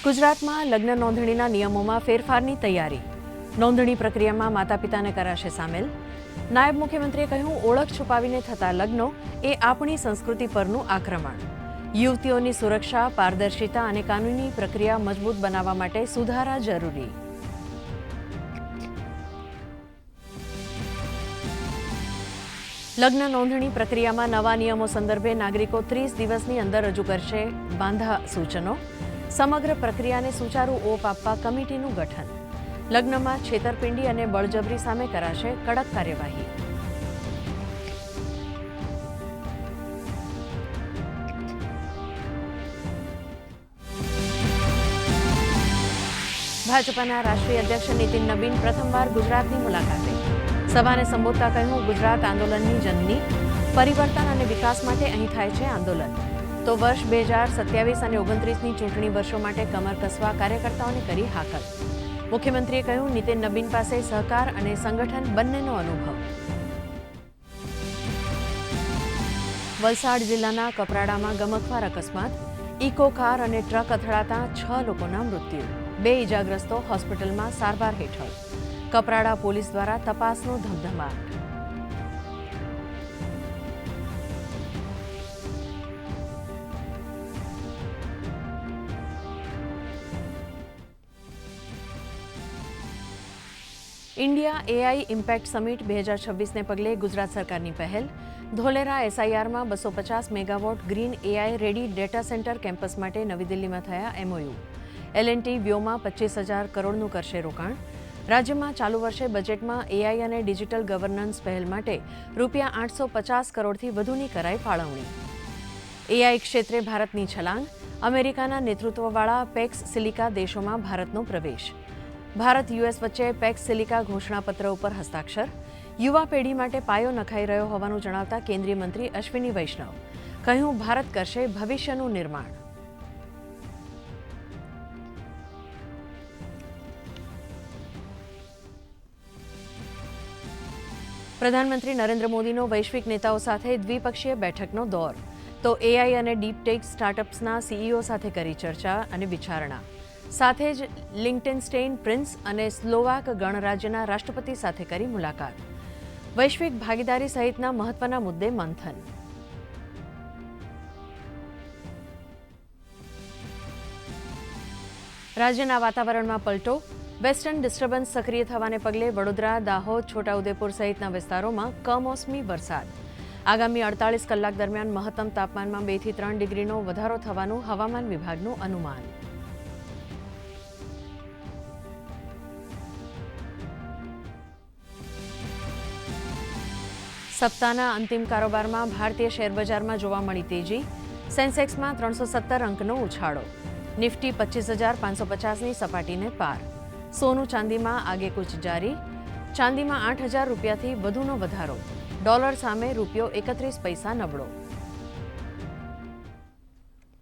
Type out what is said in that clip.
ગુજરાતમાં લગ્ન નોંધણીના નિયમોમાં ફેરફારની તૈયારી. નોંધણી પ્રક્રિયામાં માતા પિતાને કરાશે સામેલ. નાયબ મુખ્યમંત્રીએ કહ્યું, ઓળખ છુપાવીને થતા લગ્નો એ આપણી સંસ્કૃતિ પરનું આક્રમણ. યુવતીઓની સુરક્ષા, પારદર્શિતા અને કાનૂની પ્રક્રિયા મજબૂત બનાવવા માટે સુધારા જરૂરી. લગ્ન નોંધણી પ્રક્રિયામાં નવા નિયમો સંદર્ભે નાગરિકો 30 દિવસની અંદર રજૂ કરશે બાંધા સૂચનો. સમગ્ર પ્રક્રિયાને સુચારુ ઓપ આપવા કમિટીનું ગઠન. લગ્નમાં છેતરપિંડી અને બળજબરી સામે કરાશે કડક કાર્યવાહી. ભાજપના રાષ્ટ્રીય અધ્યક્ષ નીતિન નબીન પ્રથમવાર ગુજરાતની મુલાકાતે. સભાને સંબોધતા કહ્યું, ગુજરાત આંદોલનની જનની. પરિવર્તન અને વિકાસ માટે અહીં થાય છે આંદોલન. તો વર્ષ 2027 અને 29ની ચૂંટણી વર્ષો માટે કમર કસવા કાર્યકર્તાઓને કરી હાકલ. મુખ્યમંત્રીએ કહ્યું, નીતિન નબીન પાસે સહકાર અને સંગઠન બંનેનો અનુભવ. વલસાડ જિલ્લાના કપરાડામાં ગમખ્વાર અકસ્માત. ઇકો કાર અને ટ્રક અથડાતા 6 લોકોના મૃત્યુ. 2 ઇજાગ્રસ્તો હોસ્પિટલમાં સારવાર હેઠળ. કપરાડા પોલીસ દ્વારા તપાસનો ધમધમાટ. ઇન્ડિયા એઆઈ ઇમ્પેક્ટ સમિટ 2026ને પગલે ગુજરાત સરકારની પહેલ. ધોલેરા એસઆઈઆરમાં 250 megawatt green AI ready data centre campus માટે નવી દિલ્હીમાં થયા એમઓયુ. એલ&ટી વ્યોમાં 25,000 કરોડનું કરશે રોકાણ. રાજ્યમાં ચાલુ વર્ષે બજેટમાં એઆઈ અને ડિજિટલ ગવર્નન્સ પહેલ માટે રૂપિયા 850 કરોડથી વધુની કરાઈ ફાળવણી. એઆઈ ક્ષેત્રે ભારતની છલાંગ. અમેરિકાના નેતૃત્વવાળા પેક્સ સિલિકા દેશોમાં ભારતનો પ્રવેશ. ભારત યુએસ વચ્ચે પેક્સ સિલિકા ઘોષણાપત્ર ઉપર હસ્તાક્ષર. યુવા પેઢી માટે પાયો નખાઈ રહ્યો હોવાનું જણાવતા કેન્દ્રીય મંત્રી અશ્વિની વૈષ્ણવ. કહ્યું, ભારત કરશે ભવિષ્યનું નિર્માણ. પ્રધાનમંત્રી નરેન્દ્ર મોદીનો વૈશ્વિક નેતાઓ સાથે દ્વિપક્ષીય બેઠકનો દોર. તો એઆઈ અને ડીપટેક સ્ટાર્ટઅપ્સના સીઈઓ સાથે કરી ચર્ચા અને વિચારણા. સાથે જ લિંકટેનસ્ટેઇન પ્રિન્સ અને સ્લોવાક ગણરાજ્યના રાષ્ટ્રપતિ સાથે કરી મુલાકાત. વૈશ્વિક ભાગીદારી સહિતના મહત્વના મુદ્દે મંથન. રાજ્યના વાતાવરણમાં પલટો. વેસ્ટર્ન ડિસ્ટર્બન્સ સક્રિય થવાને પગલે વડોદરા, દાહોદ, છોટાઉદેપુર સહિતના વિસ્તારોમાં કમોસમી વરસાદ. આગામી 48 કલાક દરમિયાન મહત્તમ તાપમાનમાં 2 થી 3 ડિગ્રીનો વધારો થવાનું હવામાન વિભાગનું અનુમાન. સપ્તાહના અંતિમ કારોબારમાં ભારતીય શેરબજારમાં જોવા મળી તેજી. સેન્સેક્સમાં 317 અંકનો ઉછાળો. નિફ્ટી 25,550ની સપાટીને પાર. સોનું ચાંદીમાં આગેકૂચ જારી. ચાંદીમાં 8,000 રૂપિયાથી વધુનો વધારો. ડોલર સામે રૂપિયો 31 પૈસા નબળો.